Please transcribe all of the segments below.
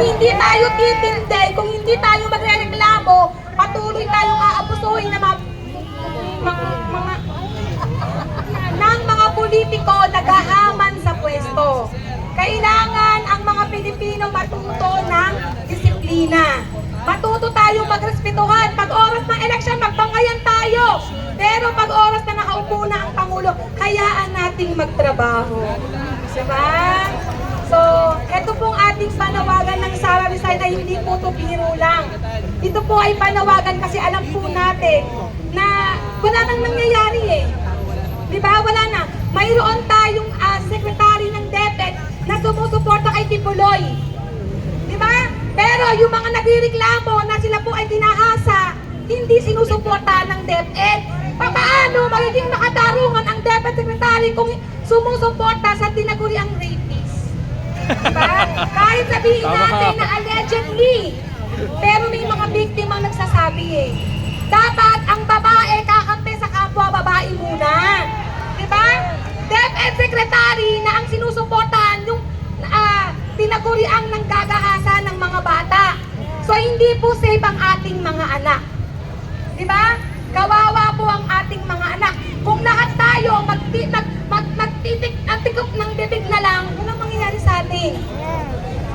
hindi tayo titindi, kung hindi tayo magrereklamo, patuloy tayong aabusuhin ng mga politiko naghahaman sa pwesto. Kailangan ang mga Pilipino matuto ng disiplina. Matuto tayong magrespetuhan. Pag oras ng eleksyon, magbangayan tayo. Pero pag oras na nakaupo na ang Pangulo, hayaan nating magtrabaho. Diba? So, ito pong ating panawagan ng Sara Rizal ay hindi po ito biro lang. Ito po ay panawagan kasi alam po natin na wala nang nangyayari eh. Diba? Wala na. Mayroon tayong secretary ng DepEd na sumusuporta kay Tibuloy. Diba? Pero yung mga nagrereklamo na sila po ay tinahasa, hindi sinusuporta ng DepEd. Paano magiging nakatarungan ang DepEd Secretary kung sumusuporta sa tinaguriang rapist? Diba? Kahit sabihin natin na allegedly, pero may mga biktima nagsasabi eh. Dapat ang babae kakampi sa kapwa babae muna. Diba? DepEd Secretary na ang sinusuportahan yung tinaguriang nanggagahasa ng mga bata. So hindi po safe ang ating mga anak. Diba? Kawawa po ang ating mga anak. Kung lahat tayo magtitik ng bibig na lang, walang mangyayari sa atin.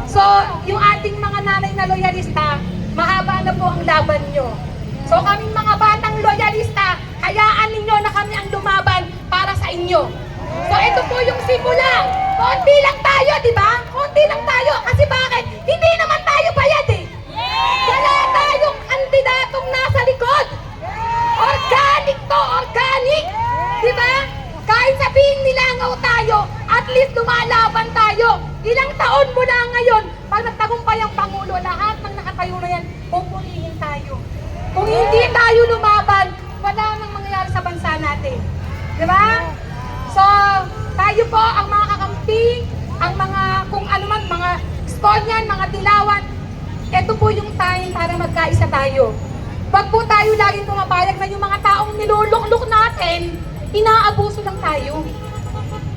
So, yung ating mga nanay na loyalista, mahaba na po ang laban nyo. So, kaming mga batang loyalista, hayaan ninyo na kami ang lumaban para sa inyo. So, ito po yung simula. Konti lang tayo, di ba? Konti lang tayo. Kasi bakit? Hindi naman tayo bayad eh. Wala tayong kandidatong nasa likod. Organic to, organic. Di ba? Kahit sabihin nilangaw tayo, at least lumalaban tayo. Ilang taon mo na ngayon, pag nagtagumpay ang Pangulo, lahat ng nakatayo na yan, pupunihin tayo. Kung hindi tayo lumaban, wala nang mangyayari sa bansa natin. Di ba? So, tayo po ang mga kakampi, ang mga kung ano man, mga Skonyan, mga Dilawan, ito po yung time para magkaisa tayo. Wag po tayo laging pumapayag na yung mga taong niluluklok natin, inaabuso lang tayo.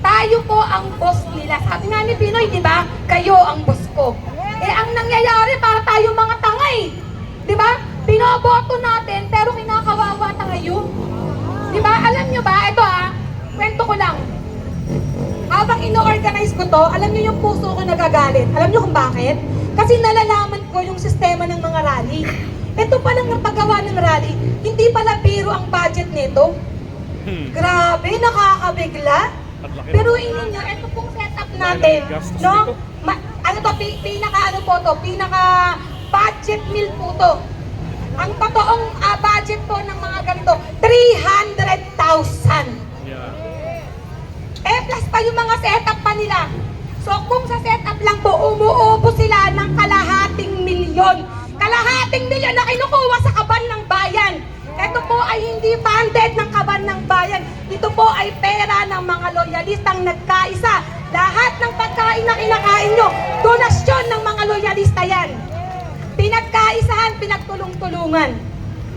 Tayo po ang boss nila. Sabi nga ni Pinoy, di ba? Kayo ang boss ko. Eh, ang nangyayari para tayo mga tangay. Di ba? Binoboto natin, pero kinakawawa tayo. Di ba? Alam nyo ba? Ito kwento ko lang. Habang ino-organize ko to, alam nyo yung puso ko nagagalit. Alam nyo kung bakit? Kasi nalalaman ko yung sistema ng mga rally. Ito palang napagawa ng rally, hindi pala biro ang budget nito. Grabe, nakakabigla. Pero ninyo, ito pong setup natin, no? Pinaka budget meal po to. Ang totoong budget po ng mga ganito, 300,000. Plus pa yung mga setup pa nila. So kung sa setup lang po, umuubo sila ng kalahating milyon. Kalahating milyon na kinukuha sa kaban ng bayan. Ito po ay hindi funded ng kaban ng bayan. Ito po ay pera ng mga loyalistang nagkaisa. Lahat ng pagkain na kinakain nyo, donasyon ng mga loyalista yan. Pinagkaisahan, pinagtulong-tulungan.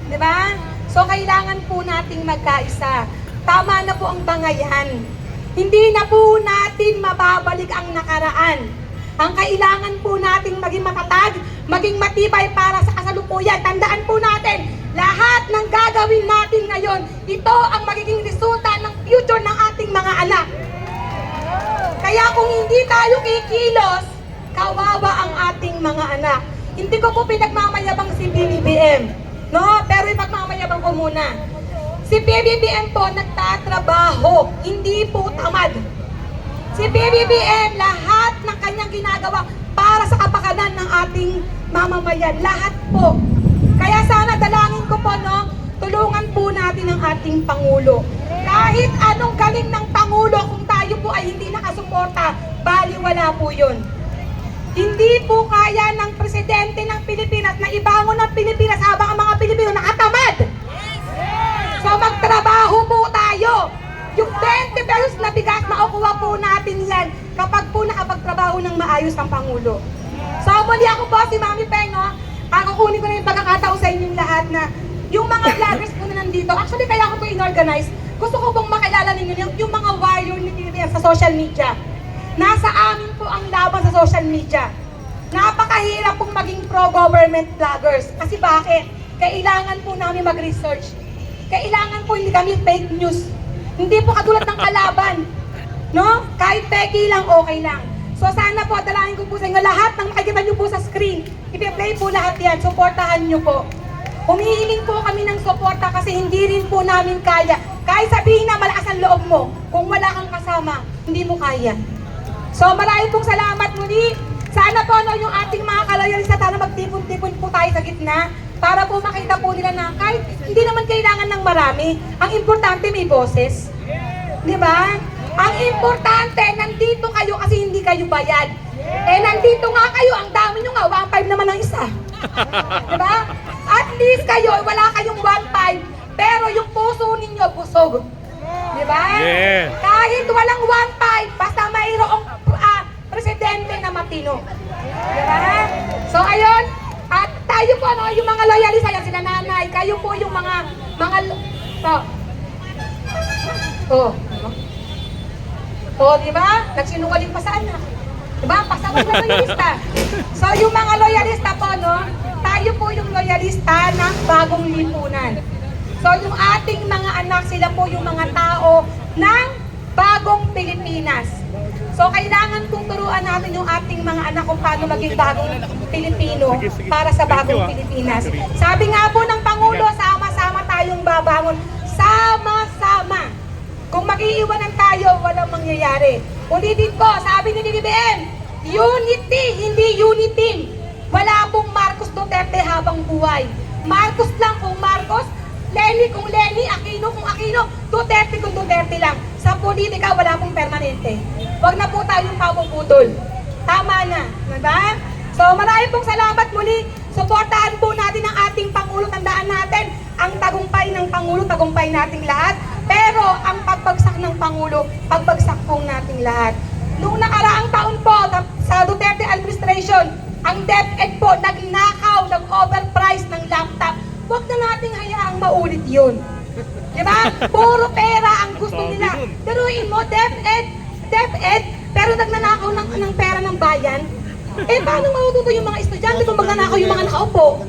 Diba? So kailangan po nating magkaisa. Tama na po ang bangayan. Hindi na po natin mababalik ang nakaraan. Ang kailangan po nating maging matatag, maging matibay para sa kasalukuyan. Tandaan po natin, lahat ng gagawin natin ngayon, ito ang magiging resulta ng future ng ating mga anak. Kaya kung hindi tayo kikilos, kawawa ang ating mga anak. Hindi ko po pinagmamayabang si BBM, no? Pero ipagmamayabang ko muna. Si BBM po nagtatrabaho, hindi po tamad. Si BBM, lahat ng kanyang ginagawa para sa kapakanan ng ating mamamayan. Lahat po. Kaya sana dalangin ko po, no, tulungan po natin ang ating Pangulo. Kahit anong galing ng Pangulo, kung tayo po ay hindi nakasuporta, baliwala po yun. Hindi po kaya ng Presidente ng Pilipinas na ibangon ng Pilipinas habang ang mga Pilipino nakatamad. So magtrabaho po tayo. Yung 20 pesos na bigas, makukuha po natin yan kapag po nakapagtrabaho ng maayos ang Pangulo. So muli ako po si Mami Peng, no? Kukunin ko na yung pagkakataon sa inyong lahat na yung mga vloggers po na nandito. Actually, kaya ako ito in-organize. Gusto ko pong makilala ninyo yung mga warrior ni PBBM sa social media. Nasa amin po ang laban sa social media. napakahirap pong maging pro-government vloggers. Kasi bakit? Kailangan po namin mag-research. Kailangan po hindi kami fake news. Hindi po katulad ng kalaban. No? Kahit peki lang, okay lang. So sana po, dalangin ko po sa inyo lahat ng makikita nyo po sa screen. I-play po lahat yan. Suportahan nyo po. Humihiling po kami ng suporta kasi hindi rin po namin kaya. Kahit sabihin na malakas ang loob mo, kung wala kang kasama, hindi mo kaya. So maraming pong salamat muli. Sana po no, yung ating mga kaloyalista, sana magtipon-tipon po tayo sa gitna para po makita po nila na kahit hindi naman kailangan ng marami. Ang importante may boses. Di ba? Ang importante, nandito kayo kasi hindi kayo bayad. Eh nandito nga kayo, ang dami nyo nga, 1.5 naman ang isa. Di ba? At least kayo, wala kayong 1.5, pero yung puso ninyo busog. Di ba? Yeah. Kahit walang 1.5, basta mayroong presidente na matino. Di ba? So ayun, at tayo po, ano, yung mga loyalista yan, sila nanay, kayo po yung mga di ba? Nagsinungaling pa sa anak. Diba? Pasawag na loyalista. So, yung mga loyalista po, no? Tayo po yung loyalista ng bagong lipunan. So, yung ating mga anak, sila po yung mga tao ng bagong Pilipinas. So, kailangan pong turuan natin yung ating mga anak kung paano maging bagong Pilipino para sa bagong Pilipinas. Sabi nga po ng Pangulo, sama-sama tayong babangon. Sama-sama. Kung mag-iiwanan tayo, walang mangyayari. Ulitin ko, sabi ni BBM, unity, hindi unitin. Wala pong Marcos Duterte habang buhay. Marcos lang kung Marcos, Lenny kung Lenny, Aquino kung Aquino, Duterte kung Duterte lang. Sa politika, wala pong permanente. Huwag na po tayong pabubudol. Tama na, diba? So marami pong salamat muli. Suportahan po natin ang ating Pangulo. Tandaan natin, ang tagumpay ng Pangulo, tagumpay nating lahat. Pero ang pagbagsak ng Pangulo, pagbagsak po nating lahat. Noong nakaraang taon po, sa Duterte administration, ang DepEd po nagnakaw, nag-overprice ng laptop. Huwag na nating hayaang maulit yun. Diba? Puro pera ang gusto nila. Turuin mo, DepEd, pero nagnanakaw ng pera ng bayan. Eh, paano matututo yung mga estudyante kung magnanakaw yung mga nakaupo?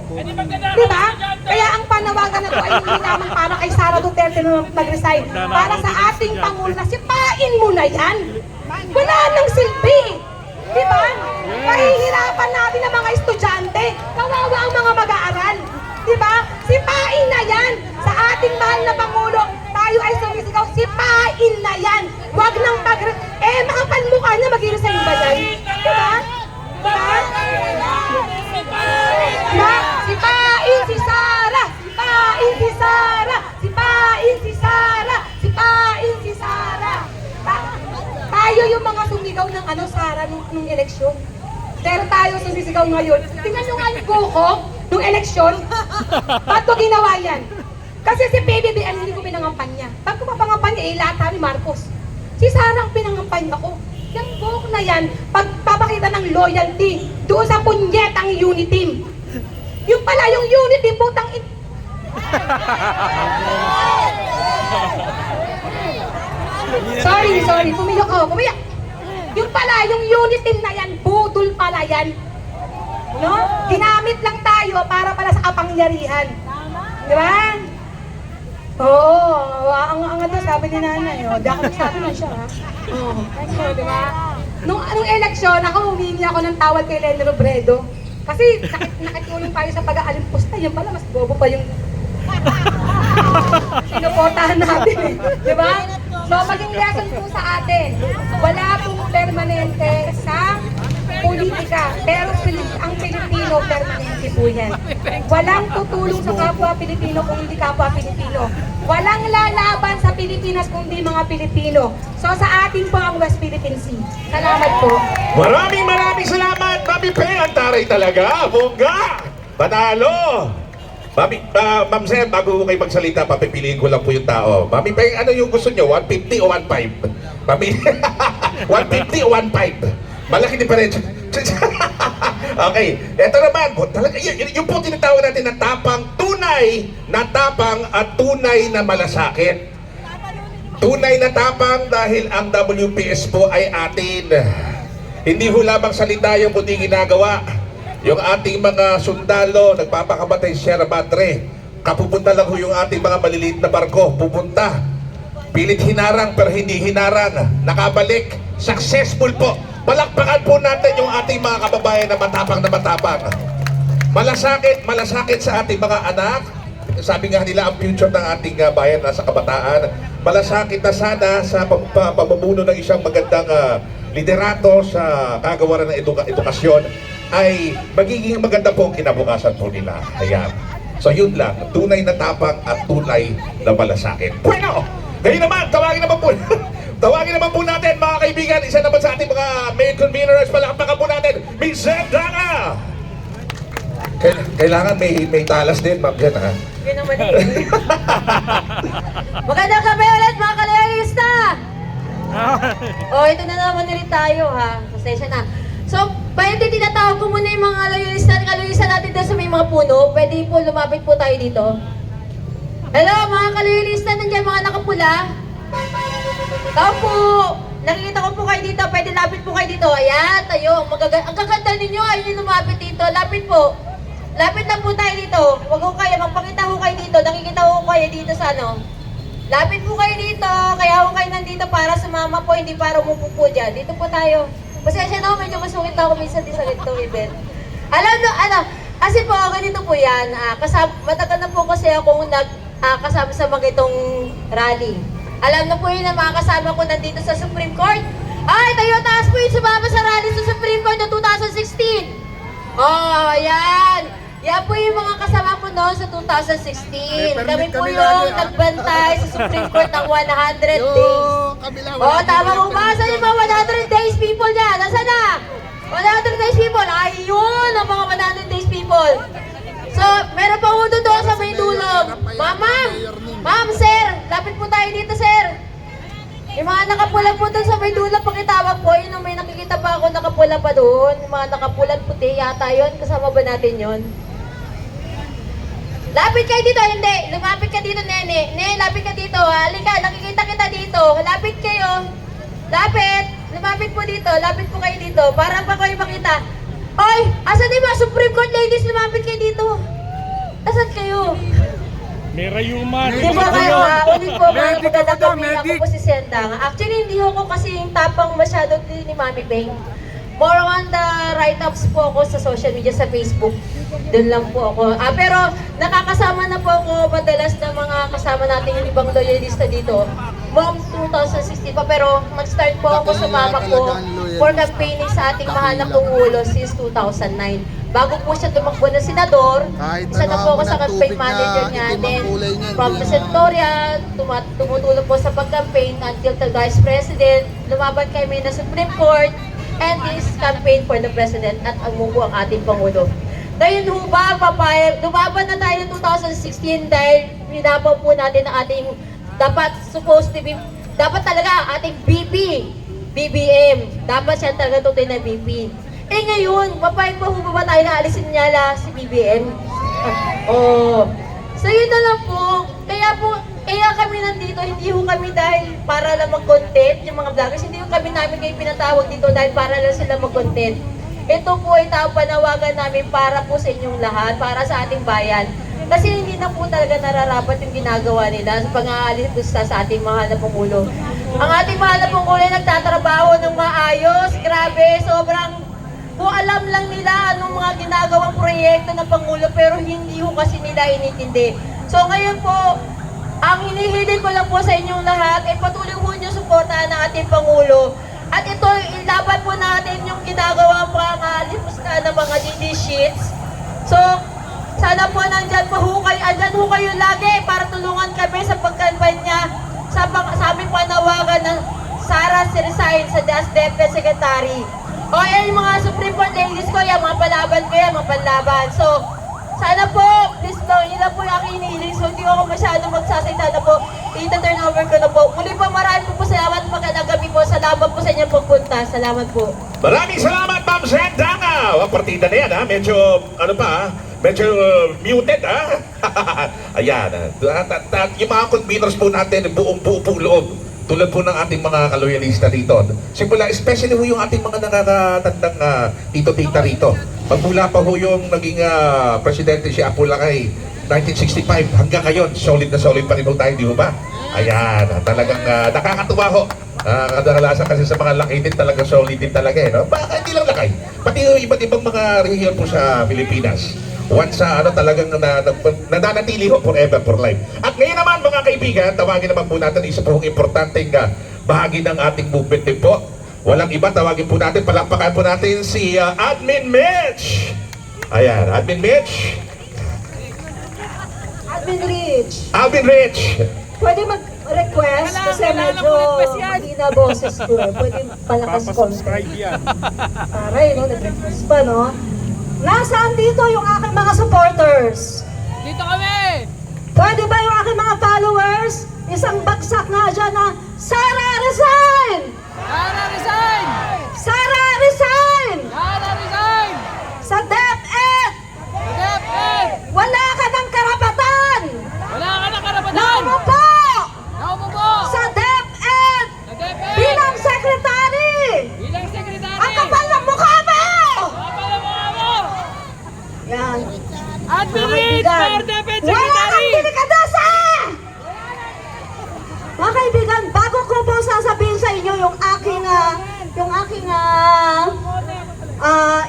Diba? Kaya ang panawagan na to ay hindi lamang para kay Sara Duterte na mag-resign. Para sa ating Pangulo na sipain mo na yan. Wala nang silbi. Diba? Pahihirapan natin ang mga estudyante. Kawawa ang mga mag-aaral. Diba? Sipain na yan. Sa ating mahal na Pangulo, tayo ay sumisigaw, sipain na yan. Huwag nang makapal mukha niya, mag-resign ba yan? Diba? Diba? Sipain si Sara! Sipain si Sara! Sipain si Sara! Sipain si Sara! Tayo yung mga sumigaw ng Sara nung eleksyon. Pero tayo sumisigaw ngayon. Tingnan nyo nga yung buko nung eleksyon. Ba't ko ginawa yan? Kasi si PBBM hindi ko pinangampanya. Ba't ko papangampanya? Lahat kami Marcos. Si Sara ang pinangampanya ko. Yung buhok na yan, pagpapakita ng loyalty doon sa punyetang unity. Yung pala, yung unity, putang Sorry, pumiyak ako, pumiyak. Yung pala, yung unity na yan, budol pala yan. No? Ginamit lang tayo para pala sa kapangyarihan. Di ba? Oo, ang sabi ni nanay, di ako nagsabi na siya, ha? Oo, so, di ba? Nung eleksyon, ako humingi ako ng tawad kay Lenny Robredo. Kasi nakitulong tayo sa pag-aalimpusta, yun pala, mas bobo pa yung sinuportahan natin, di ba? So, maging lesson po sa atin, wala pong permanente sa politika, pero ang Pilipino, permanente po yan. Walang tutulong sa kapwa Pilipino kung hindi kapwa Pilipino. Walang lalaban sa Pilipinas kung hindi mga Pilipino. So sa atin po ang West Philippine Sea. Salamat po. Maraming salamat, Mami Pe. Ang taray talaga, bongga! Panalo! Ma'am Sen, bago ko kayo magsalita, papipiliin ko lang po yung tao. Mami Pe, ano yung gusto nyo? 150 o 1.5? Mami, 150 o 1.5? Malaki diferensya. Okay, eto naman, talaga, yung po tinatawag natin na tapang, tunay na tapang at tunay na malasakit. Tunay na tapang dahil ang WPS po ay atin. Hindi ho lamang salita yung kundi ginagawa. Yung ating mga sundalo, nagpapakamatay Sierra Madre. Kapupunta lang ho yung ating mga maliliit na barko. Pupunta. Pilit hinarang pero hindi hinarang. Nakabalik. Successful po. Palakpakan po natin yung ating mga kababayan na matapang na matapang. Malasakit sa ating mga anak. Sabi nga nila, ang future ng ating bayan nasa kabataan. Malasakit na sana sa pamumuno ng isang magandang liderato sa kagawaran ng edukasyon ay magiging maganda po ang kinabukasan po nila. Ayan. So yun lang, tunay na tapang at tunay na malasakit. Bueno! Ngayon naman, tawagin naman po natin mga kaibigan, isa naman sa ating mga main conveners, palakpakan po natin, Miss Zendana! Kailangan may talas din, ma'am, dyan, ha? Yun naman eh. Magandang gabi ulit mga kalayalista! Ito na naman ulit tayo ha. Pasensya na. So, pwede tinatawag ko muna yung mga kalayalista natin doon sa may mga puno. Pwede po lumapit po tayo dito. Hello mga kalayalista, nandiyan mga nakapula. Tao po! Nakikita ko po kayo dito. Pwede lapit po kayo dito. Ayan, tayo. Ang gaganda ninyo. Ayun yung lumapit dito. Lapit po. Lapit lang po tayo dito. Huwag ko kayo. Magpakita ko kayo dito. Nakikita ko kayo dito sa ano. Lapit po kayo dito. Kaya ako kayo nandito para sumama po. Hindi para umupo po dyan. Dito po tayo. Pasensya na ako. Medyo masungit ako minsan din sa ganitong event. Alam nyo, kasi po ganito po yan. Matagal na po kasi akong kasama sa mga itong rally. Alam na po yun na mga kasama ko nandito sa Supreme Court. Ay, tayo taas po yung sumama sa rally sa Supreme Court noong 2016. Oh, yan. Yan po yung mga kasama ko noon sa 2016. Kami po yung nagbantay sa Supreme Court ng 100 days. Oh, tama po ba? Saan yung mga 100 days people dyan? Nasaan na? 100 days people. Ayun, ang mga 100 days people. So, meron pa po doon sa may dulog. Ma'am, sir, lapit po tayo dito, sir. Yung mga nakapula po doon sa may dulog, pakitawag po. Yun, may nakikita pa ako nakapula pa doon. Yung mga nakapulan puti, yata yun. Kasama ba natin yun? Lapit kayo dito, hindi. Lumapit ka dito, nene. Nene, lapit ka dito. Halika, nakikita kita dito. Lapit kayo. Lapit. Lumapit po dito. Lapit po kayo dito. Para pa kayo makita. Oy, asan yung mga Supreme Court ladies? Lumapit kayo dito. Asan kayo? May rayuman. Hindi po kayo, ulit po mga magandang gabi. Ako po si Sendang. Actually, hindi ako kasi yung tapang masyado din ni Mami Beng. More on the write-ups po ako sa social media, sa Facebook. Doon lang po ako. Pero nakakasama na po ako madalas ng mga kasama natin yung ibang loyalista dito. From 2016 pa, pero nag-start po ako sumama po for campaigning sa ating mahal na Pangulo since 2009. Bago po siya tumakbo na senador, isa na po ako sa campaign manager niya. Then, from senatorial, tumutulong po sa pag-campaign until the Vice President, lumaban kami na Supreme Court, and this campaign for the President at umupo ang ating Pangulo. Dahil ho ba, lumaban na tayo ng 2016 dahil hinapaw po natin ang ating dapat talaga ating BBM. Dapat siya talaga tutoy na BP. Eh ngayon, papayag pa ba tayo na alisin niya si BBM? So yun na lang po. Kaya kami nandito, hindi ho kami dahil para lang mag-content, yung mga vloggers, hindi ho kami namin kayo pinatawag dito dahil para lang sila mag-content. Ito po ay panawagan namin para po sa inyong lahat, para sa ating bayan. Kasi hindi na po talaga nararapat yung ginagawa nila sa pang-aalis sa ating mahal na Pangulo. Ang ating mahal na Pangulo ay nagtatrabaho ng maayos. Grabe, sobrang kung alam lang nila anong mga ginagawang proyekto ng Pangulo pero hindi ho kasi nila inintindi. So ngayon po, ang hinihiling ko lang po sa inyong lahat ay patuloy po nyo suportahan ng ating Pangulo. At ito, ilaban po natin yung ginagawa pang-aalis ng mga DD sheets. So, sana po andyan ho kayo lagi para tulungan kami sa pagkampanya sa aming panawagan ng Sara resign sa DepEd Secretary. O yan yung mga Supreme Court ladies ko, yung mga palaban ko yan, mga panlaban. So, sana po, please po, yun lang po yung aking hinihiling. So, hindi ako masyado magsasalita na po. I-turn over ko na po. Muli po, marami po salamat. Magandang gabi po. Salamat po sa inyong pagpunta. Salamat po. Maraming salamat, Ma'am Zendana! Ang partida na yan, ha? Medyo, medyo muted, ha? Ayan, yung mga conveners po natin, buong loob. tulad po ng ating mga kaloyalista dito, simula, especially ho yung ating mga nakakatandang tito-tita rito. Magmula pa ho yung naging presidente si Apo Lakay, 1965, hanggang ngayon, solid na solid pa rin ho tayo, di ho ba? Ayan, talagang nakakatuwa ho. Kadalasan kasi sa mga Lakay din talaga solid din talaga eh, no? Baka hindi lang Lakay, pati yung iba't ibang mga rehiyon po sa Pilipinas. Once talagang nananatili ho forever for life. At ngayon naman mga kaibigan, tawagin naman po natin isa pong importanteng bahagi ng ating movement din po. Walang iba, tawagin po natin, palakpakan po natin si Admin Mitch. Ayan, Admin Mitch. Admin Rich, Admin Rich. pwede mag-request kasi medyo mahina boses ko eh. Pwede palakas konti. Subscribe yan. Aray, no? Nag-request pa, no? Nasaan dito yung aking mga supporters? Dito kami! Pwede ba yung aking mga followers? Isang bagsak nga dyan na, Sara resign! Sara resign! Sara resign! Sara resign! Sa DepEd! Sa DepEd! Wala ka ng karapatan! Wala ka na karapatan! Naumupo! Naumupo! Sa DepEd! Sa DepEd! Bilang secretary! Bilang sekretary! Ang kapal ng mukha mo! Kapal ang mga mo! Yan. Admin Mga Rich! kaibigan, Fire DepEd wala kang Secretary! delikadasa! Mga kaibigan, bago ko po sasabihin sa inyo yung aking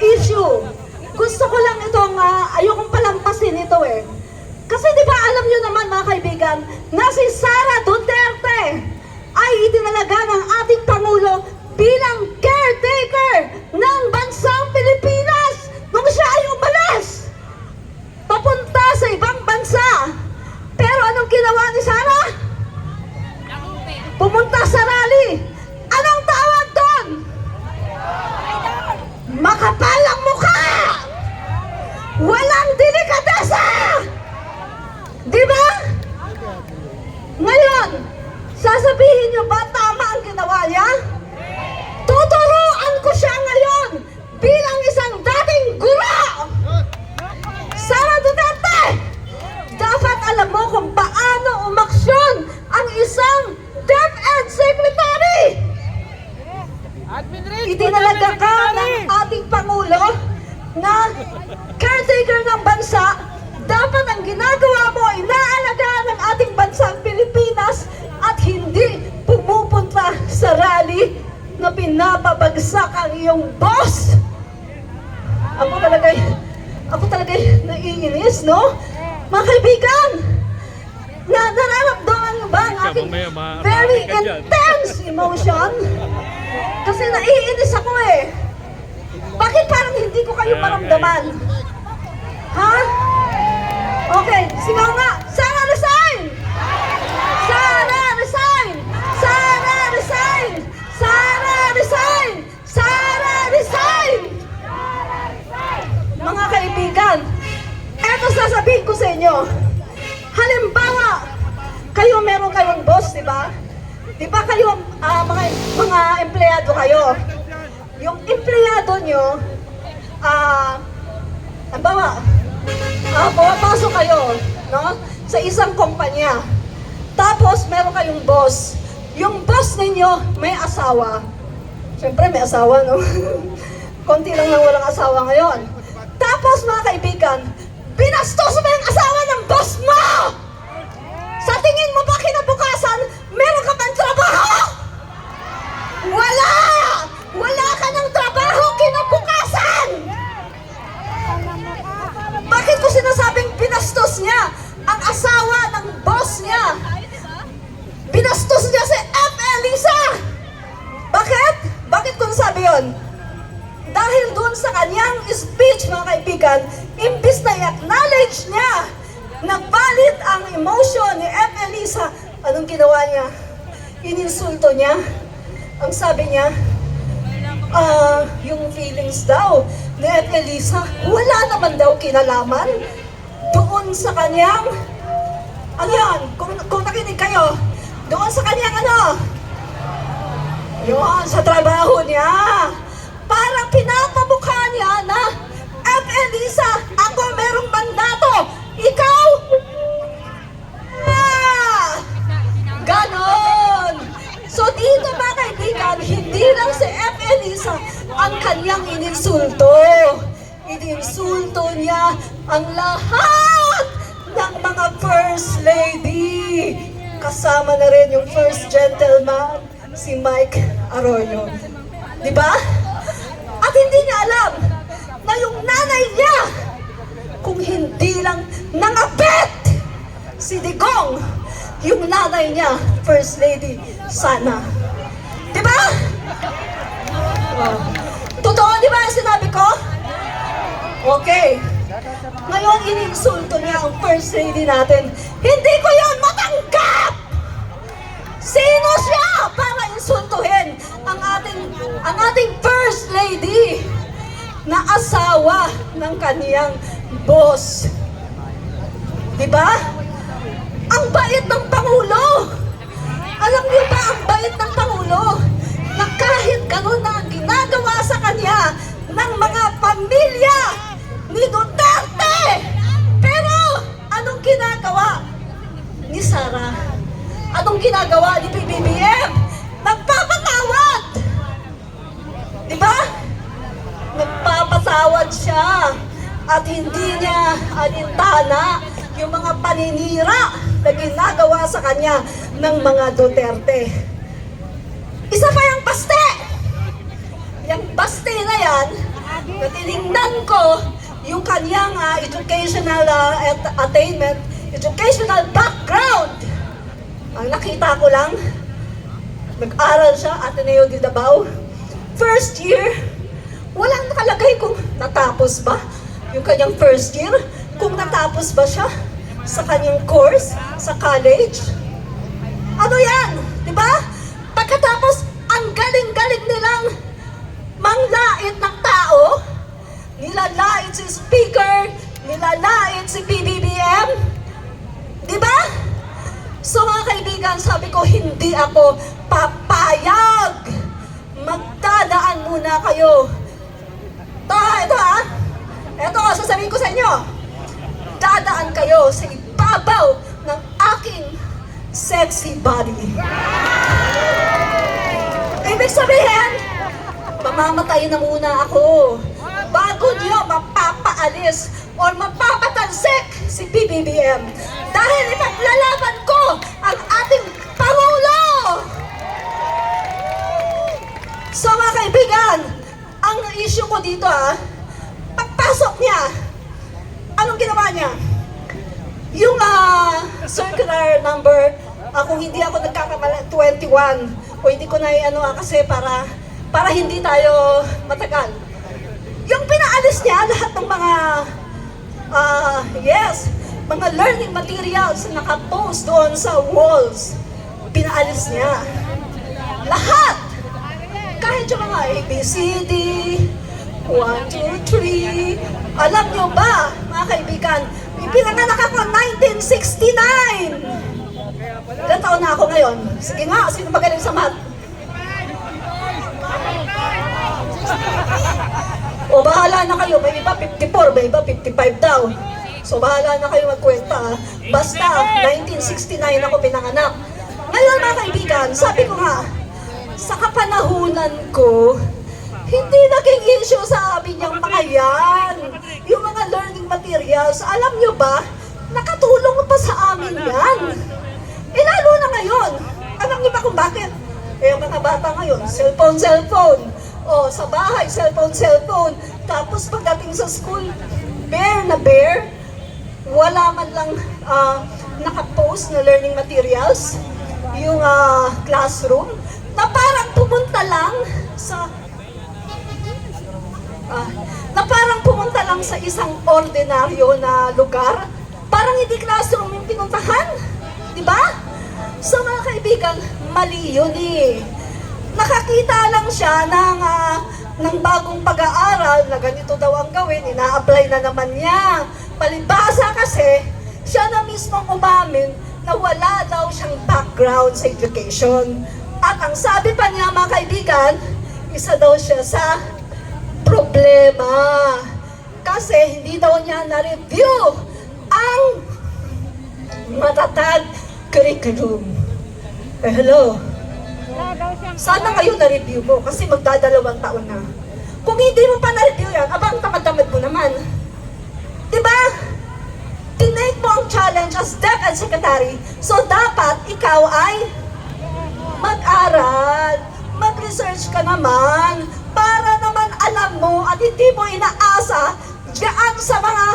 issue, gusto ko lang itong, ayokong palampasin ito eh. Kasi di ba alam nyo naman mga kaibigan, na si Sara Duterte ay itinalaga ng ating Pangulo bilang caretaker ng bansang Pilipinas nung siya ay umalis papunta sa ibang bansa. Pero anong ginawa ni Sara? Pumunta sa rally. Anong tawag doon? Makapal ang mukha! Walang delikadesa! Di ba? Ngayon, sasabihin niyo ba tama ang ginawa niya? Tuturuan ko siya ngayon bilang isang dating guro! Sara Duterte! Dapat alam mo kung paano umaksyon ang isang DepEd Secretary! Admin Rich! Itinalaga DepEd ka Secretary! ng ating Pangulo na caretaker ng bansa. Dapat ang ginagawa mo ay naalagaan ng ating bansang Pilipinas at hindi pumupunta sa rally na pinapabagsak ang iyong boss. Ako talaga naiinis, no? Mga kaibigan, nararamdaman mo ba ang Ikaw, aking mamaya ma-atake very ka dyan. intense emotion? Kasi naiinis ako eh. Bakit parang hindi ko kayo maramdaman? Ha? Okay, sigaw nga. Sara resign! Sara resign! Sara resign! Sara resign! Sara resign! Mga kaibigan, eto sasabihin ko sa inyo. Halimbawa, kayo meron kayong boss, di ba? Di ba kayo, mga empleyado kayo? Yung empleyado nyo, halimbawa, pumapasok kayo, no? Sa isang kumpanya. Tapos, meron kayong boss. Yung boss ninyo, may asawa. Siyempre, may asawa, no? Konti lang nang walang asawa ngayon. Tapos, mga kaibigan, binastos mo yung asawa ng boss mo! Sa tingin mo ba kinabukasan, meron ka bang trabaho? Wala! Wala ka ng trabaho kinabukasan! Bakit ko sinasabing binastos niya ang asawa ng boss niya? Binastos niya si F. Elisa! Bakit? Bakit ko nasabi yun? Dahil doon sa kanyang speech, mga kaibigan, imbis na i-acknowledge niya na valid ang emotion ni F. Elisa, anong ginawa niya? Ininsulto niya. Ang sabi niya, yung feelings daw ni F. Elisa, wala naman daw kinalaman doon sa kanyang, ano yan, kung nakinig kayo, doon sa kanyang yun, sa trabaho niya. Parang pinapamukha niya na, F. Elisa, ako merong mandato, ikaw, ganon. niyang ininsulto. Ininsulto niya ang lahat ng mga First Lady. Kasama na rin yung First Gentleman, si Mike Arroyo. Di ba? At hindi niya alam na yung nanay niya, kung hindi lang nangabit si Digong, yung nanay niya, First Lady, sana. Di ba? Totoo, di ba yung sinabi ko? Okay. Ngayon, ininsulto niya ang First Lady natin. Hindi ko yon matanggap! Sino siya para insultuhin ang ating First Lady na asawa ng kaniyang boss? Diba? Ang bait ng Pangulo! Alam niyo ba ang bait ng Pangulo? Na kahit gano'n na ang ginagawa sa kanya ng mga pamilya ni Duterte! Pero anong ginagawa ni Sara? Anong ginagawa ni PBBM? Nagpapatawad! Di ba? Nagpapatawad siya at hindi niya alintana yung mga paninira na ginagawa sa kanya ng mga Duterte. Isa pa yung baste! Yung baste na yan, na tinignan ko yung kanyang educational attainment, educational background. Ang nakita ko lang, nag-aral siya, Ateneo de Davao. First year, walang nakalagay kung natapos ba yung kanyang first year, kung natapos ba siya sa kanyang course, sa college. Ano yan? Diba? Pagkatapos, ang galing-galing nilang manglait ng tao, nilalait si speaker, nilalait si PBBM. Diba? So mga kaibigan, sabi ko, hindi ako papayag. Magdadaan muna kayo. Ito Ito, sasabihin ko sa inyo. Dadaan kayo sa ibabaw ng aking sexy body. Ibig sabihin, mamamatay na muna ako bago niyo mapapaalis o mapapatalsik si PBBM. Dahil ipaglalaban ko ang ating Pangulo! So mga kaibigan, ang issue ko dito pagpasok niya, anong ginawa niya? Yung circular number, kung hindi ako nagkakamali, 21, o hindi ko na kasi para hindi tayo matagal. Yung pinaalis niya, lahat ng mga, mga learning materials na nakapost doon sa walls, pinaalis niya. Lahat! Kahit yung mga ABCD, 1, 2, 3, alam nyo ba, mga kaibigan, pinanganak ako 1969! Ilan taon na ako ngayon? Sige nga, sino magaling sa math? O bahala na kayo, may iba 54, may iba 55 daw. So bahala na kayo magkwenta. Basta, 1969 ako pinanganak. Ngayon mga kaibigan, sabi ko nga, sa kapanahunan ko, hindi naging issue sa amin yung mga yan. Yung mga learning materials, alam nyo ba, nakatulong pa sa amin yan. Lalo na ngayon. Alam nyo ba kung bakit? Yung mga bata ngayon, cellphone. O, sa bahay, cellphone. Tapos pagdating sa school, bare na bare. Wala man lang nakapost na learning materials. Yung classroom, na parang pumunta lang sa isang ordinaryo na lugar. Parang hindi classroom yung pinuntahan. Diba? So mga kaibigan, mali yun Nakakita lang siya ng bagong pag-aaral na ganito daw ang gawin, ina-apply na naman niya. Palibhasa kasi, siya na mismo umamin na wala daw siyang background sa education. At ang sabi pa niya mga kaibigan, isa daw siya sa problema. Kasi hindi daw niya na-review ang matatag curriculum. Hello? Sana kayo na-review mo kasi magdadalawang taon na. Kung hindi mo pa na-review yan, abang tamad-tamad mo naman. Diba? Tinake mo ang challenge as DepEd Secretary. So dapat ikaw ay mag-aral, mag-research ka naman, para naman alam mo at hindi mo inaasa diyan sa mga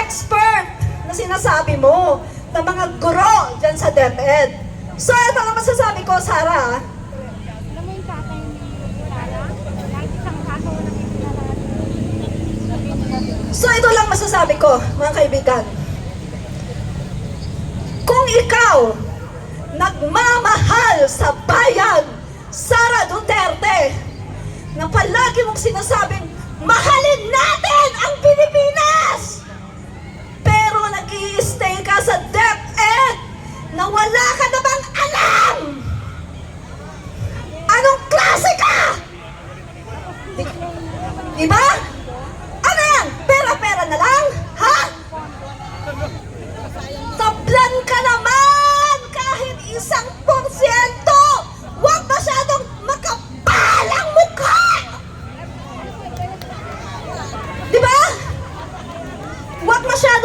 expert na sinasabi mo, na mga guro diyan sa DepEd. So ito lang masasabi ko, Sarah. Alam mo yung tatay ni Sara? Lagi siyang kaso ng So ito lang masasabi ko, mga kaibigan. Kung ikaw nagmamahal sa bayan, Sara Duterte, na palagi mong sinasabing, mahalin natin ang Pilipinas!